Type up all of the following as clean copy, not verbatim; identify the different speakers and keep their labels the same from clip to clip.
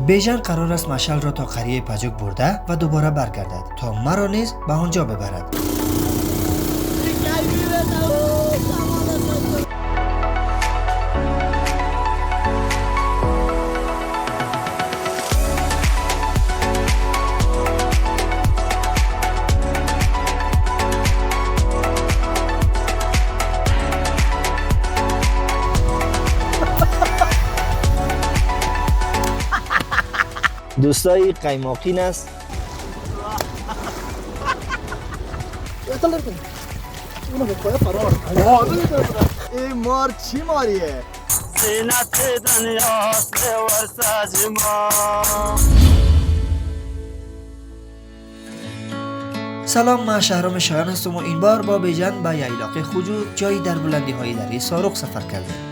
Speaker 1: بیژن قرار است مشعل را تا قریه پجوک برده و دوباره برگردد تا مرا نیز به آنجا ببرد. دوستای قیماقین است.
Speaker 2: این مار چی ماریه؟
Speaker 3: زینت دنیاست ورساز ما.
Speaker 1: سلام، من شهرام شایان هستم و این بار با بیژن به ییلاق خجور جایی در بلندی های دره سارق سفر کردیم.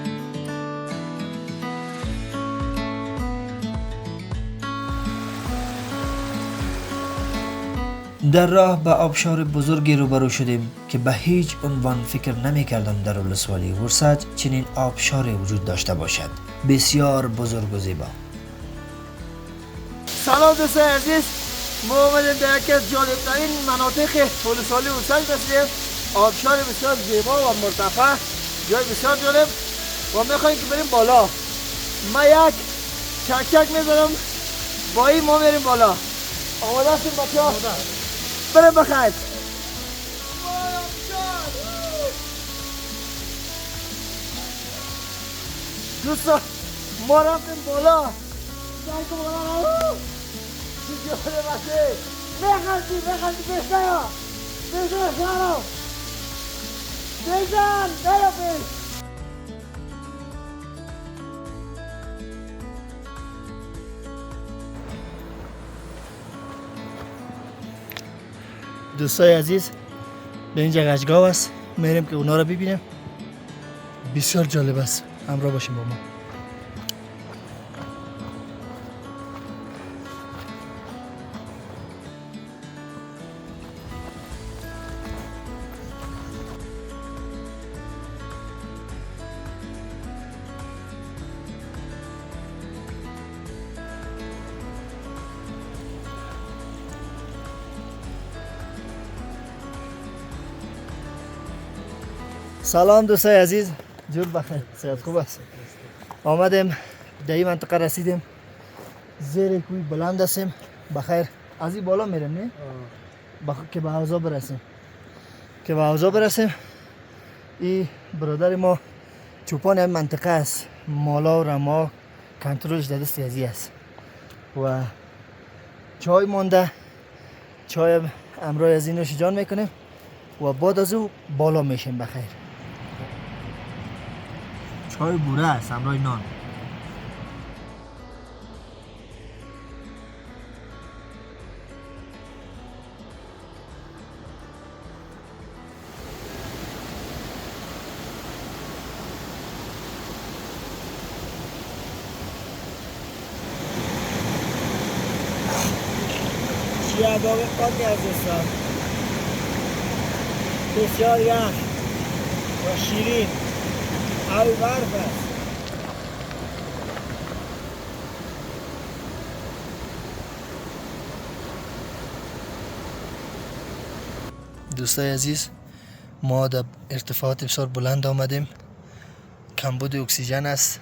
Speaker 1: در راه به آبشار بزرگی روبرو شدیم که به هیچ عنوان فکر نمی کردم در ولسوالی ورسج چنین آبشاری وجود داشته باشد. بسیار بزرگ و زیبا.
Speaker 2: سلام دوستای عزیز، ما اومدیم در یکی از جالبترین مناطق ولسوالی ورسج رسیدیم. آبشار بسیار زیبا و مرتفع، جای بسیار جالب و میخوایم که بریم بالا. من یک چک میذارم، با این ما میریم بالا. آماده هستیم بچه ها؟ بریم بخیر. دوستا ما رفتیم بالا. سرک بالا رو چی جاله بسه بخندی بشنیا بشنیا بزن بیا پیش. دوستای عزیز، به اینجا گشگاو است، میریم که اونا رو ببینیم. بسیار جالب است، همراه باشیم با ما. سلام دوستای عزیز، جور بخیر، صحت خوب است. آمدیم در این منطقه رسیدیم، زیر کوی بلند هستیم. بخیر از این بالا میرم نه؟ که به حوضا برسیم. این برادر ما چوپان این منطقه است، مالا و رما کنترلش در دست ازی است و چای مانده. چای امرای از این نوش جان میکنیم و بعد از او بالا میشیم. بخیر چای بوره است همراه نان. چیاباب خاکی از دستان بسیار یخ و شیرین او برف است. دوستای عزیز، ما در ارتفاعات بسیار بلند آمدیم. کمبود اکسیژن است.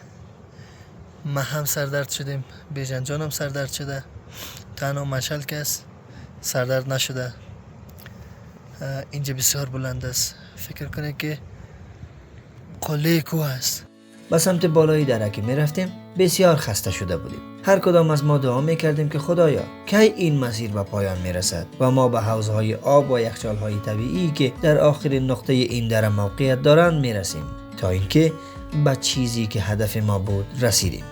Speaker 2: ما هم سردرد شدیم، بیژن جان هم سردرد شده، تنها مشعل کس سردرد نشده. اینجا بسیار بلند است، فکر کنید که قله کوه است.
Speaker 1: به سمت بالای دره که می رفتیم بسیار خسته شده بودیم. هر کدام از ما دعا می کردیم که خدایا کی این مسیر به پایان می رسد و ما به حوضهای آب و یخچالهای طبیعی که در آخرین نقطه این دره موقعیت دارند می رسیم، تا اینکه به چیزی که هدف ما بود رسیدیم،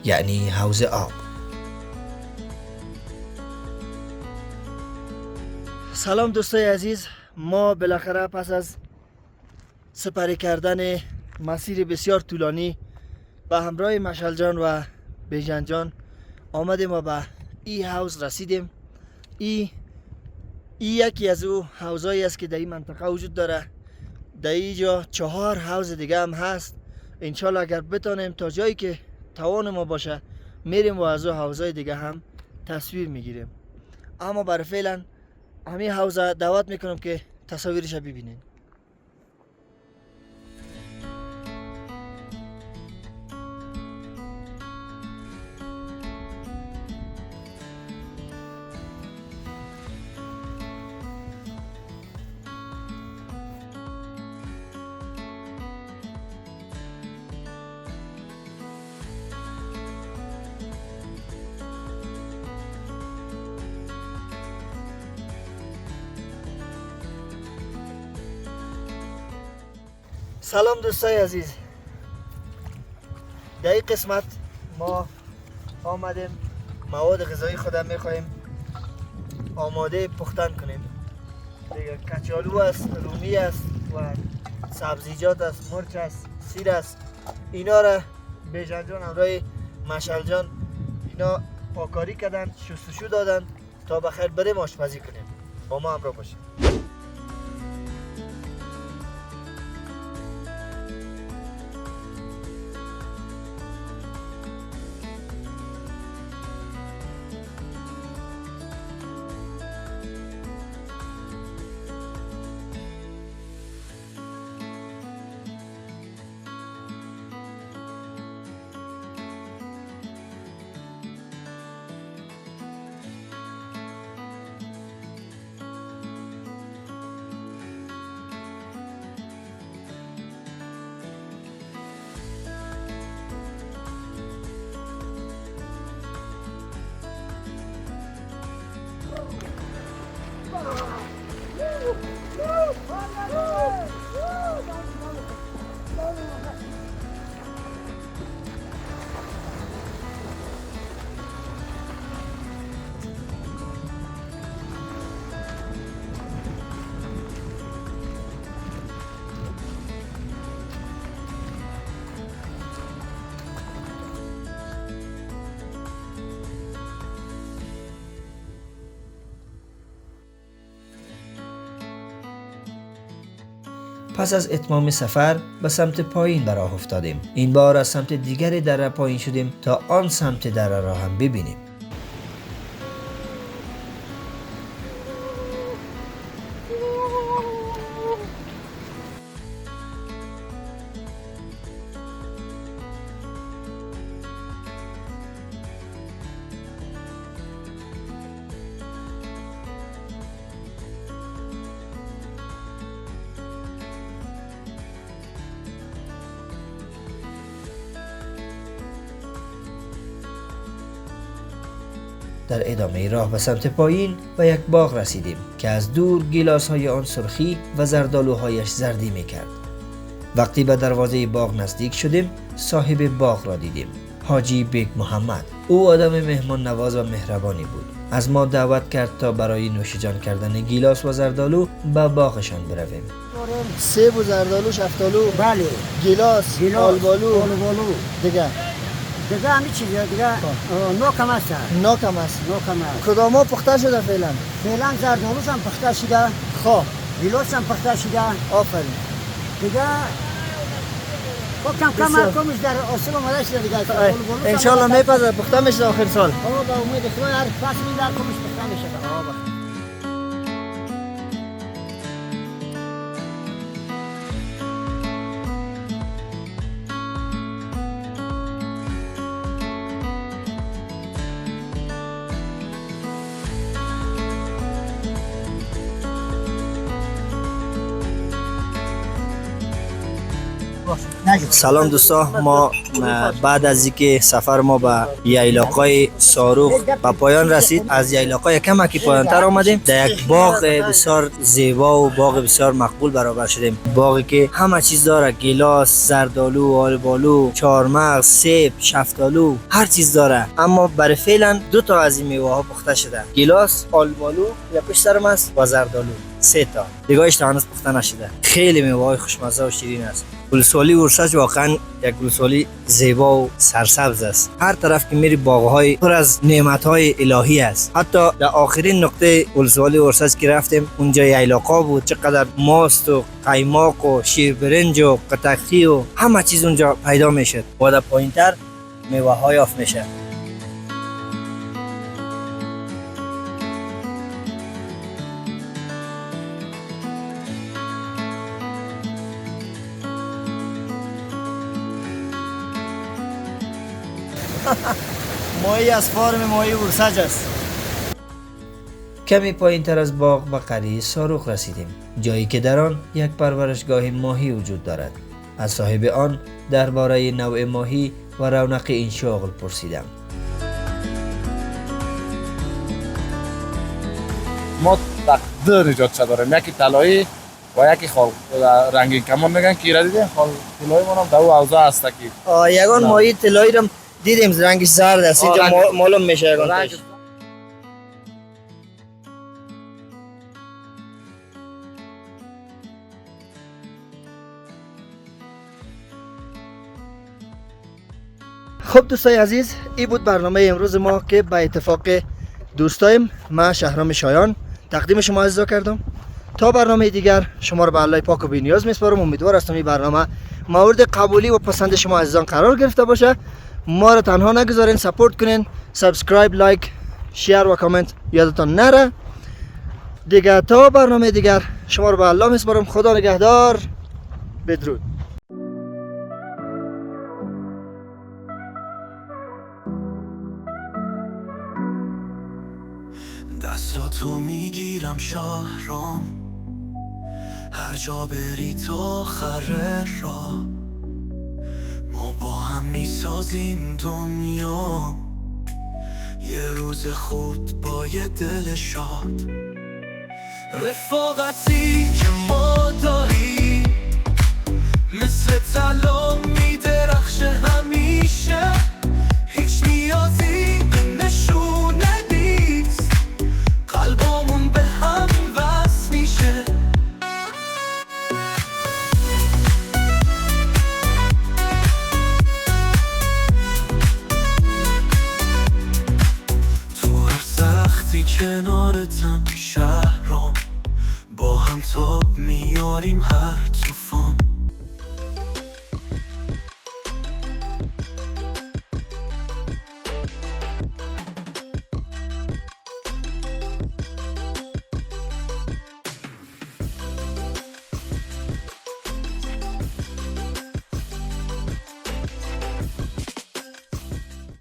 Speaker 1: یعنی حوض آب.
Speaker 2: سلام دوستای عزیز، ما بالاخره پس از سپری کردن مسیر بسیار طولانی به همراه مشعل جان و بیژن جان آمدیم و به این حوض رسیدیم. این یکی از او حوضایی است که در این منطقه وجود داره. در اینجا 4 حوض دیگه هم هست. انشالله اگر بتانیم تا جایی که توان ما باشه میریم و از او حوضای دیگه هم تصویر میگیریم. اما برای فعلا همین حوضه دعوت میکنم که تصاویرش ببینین. سلام دوستای عزیز، در این قسمت ما آمدیم مواد غذایی خودم میخوایم آماده پختن کنیم. دیگه کچالو است، رومی است و سبزیجات است، مرچ است، سیر است. اینا را بیژن جان همراه مشعل جان اینا پاکاری کردن، شستشو دادن تا بخیر بریم آشپزی کنیم. با ما همراه باشید.
Speaker 1: پس از اتمام سفر به سمت پایین به راه افتادیم. این بار از سمت دیگری دره پایین شدیم تا آن سمت دره را هم ببینیم. در ادامه راه به سمت پایین به یک باغ رسیدیم که از دور گیلاس های آن سرخی و زردالوهایش زردی می کرد. وقتی به دروازه باغ نزدیک شدیم صاحب باغ را دیدیم، حاجی بیگ محمد. او آدم مهمان نواز و مهربانی بود. از ما دعوت کرد تا برای نوشیجان کردن گیلاس و زردالو به باغشان برویم.
Speaker 2: سیب و زردالو، شفتالو،
Speaker 4: بله،
Speaker 2: گیلاس، آلبالو دیگه
Speaker 4: همین چیزا دیگه نوکم است.
Speaker 2: ناکم است.
Speaker 4: نوکم است.
Speaker 2: کداما پخته شده فعلا؟
Speaker 4: فعلا زردالوش هم پخته شده،
Speaker 2: خب
Speaker 4: گیلاس هم پخته شده.
Speaker 2: آفرین.
Speaker 4: دیگه کم کمش در آسیب آمده شده دیگه.
Speaker 2: انشالله میپذیر پخته میشه آخر سال.
Speaker 4: با امید خدا هر فصلی در کمش پخته میشه.
Speaker 1: سلام دوستا، ما بعد از اینکه سفر ما به ییلاقای ساروخ به پایان رسید، از ییلاقای کمکی پایانتر آمدیم. در یک باغ بسیار زیبا و باغ بسیار مقبول برابر شدیم. باغی که همه چیز داره، گیلاس، زردالو، آلبالو، چهارمغز، سیب، شفتالو، هر چیز داره. اما برای فعلا دو تا از این میوه ها پخته شده، گیلاس، آلبالو یا پشت سرم است و زردالو. 3 تا دیگه‌اش هنوز پخته نشده. خیلی میوه‌های خوشمزه و شیرین است. ولسوالی ورسج واقعا یک ولسوالی زیبا و سرسبز است. هر طرف که میری باغ‌های پر از نعمت‌های الهی است. حتی در آخرین نقطه ولسوالی ورسج که رفتیم، اونجا ییلاقا بود، چقدر ماست و قایماق و شیر برنج و قطقی و همه چیز اونجا پیدا میشد. و در پایین‌تر میوه‌های آف میشه.
Speaker 2: ماهی از فارم ماهی ورسج است.
Speaker 1: کمی پایین تر از باغ و قریه ساروخ رسیدیم، جایی که در آن یک پرورشگاه ماهی وجود دارد. از صاحب آن درباره نوع ماهی و رونق این شغل پرسیدم.
Speaker 5: ما دو نجات داریم، یکی طلایی و یکی خال رنگین کمان میگن که ایرا دیدیم. خال طلایی ما هم دو حوزه هست که
Speaker 2: یگان ماهی طلایی رو دیدیم رنگش زرد است، اینجا معلوم میشه یگان
Speaker 5: رنگ
Speaker 2: تاش. خب دوستای عزیز، این بود برنامه امروز ما که به اتفاق دوستایم ما شهرام شایان تقدیم شما عزیزا کردم. تا برنامه دیگر شما رو به الله پاک و بی‌نیاز میسپارم. امیدوار هستم این برنامه مورد قبولی و پسند شما عزیزان قرار گرفته باشه. ما رو تنها نگذارین، سپورت کنین، سابسکرایب، لایک، شیر و کامنت یادتان نره. دیگه تا برنامه دیگر شما رو به الله میسپارم. خدا نگهدار. بدرود.
Speaker 6: دستاتو میگیرم شهرام، هر جا بری تا آخر راه. ما با هم میسازیم دنیا، یه روز خوب با یه دل شاد. رفاقتی که ما داری مثل طلا میدرخشه همیشه، هیچ نیازی به نشونه نیست، قلبمون به هم وصل میشه. تو هر سختی کنارتم شهرام، با هم تاب میاریم هر طوفان.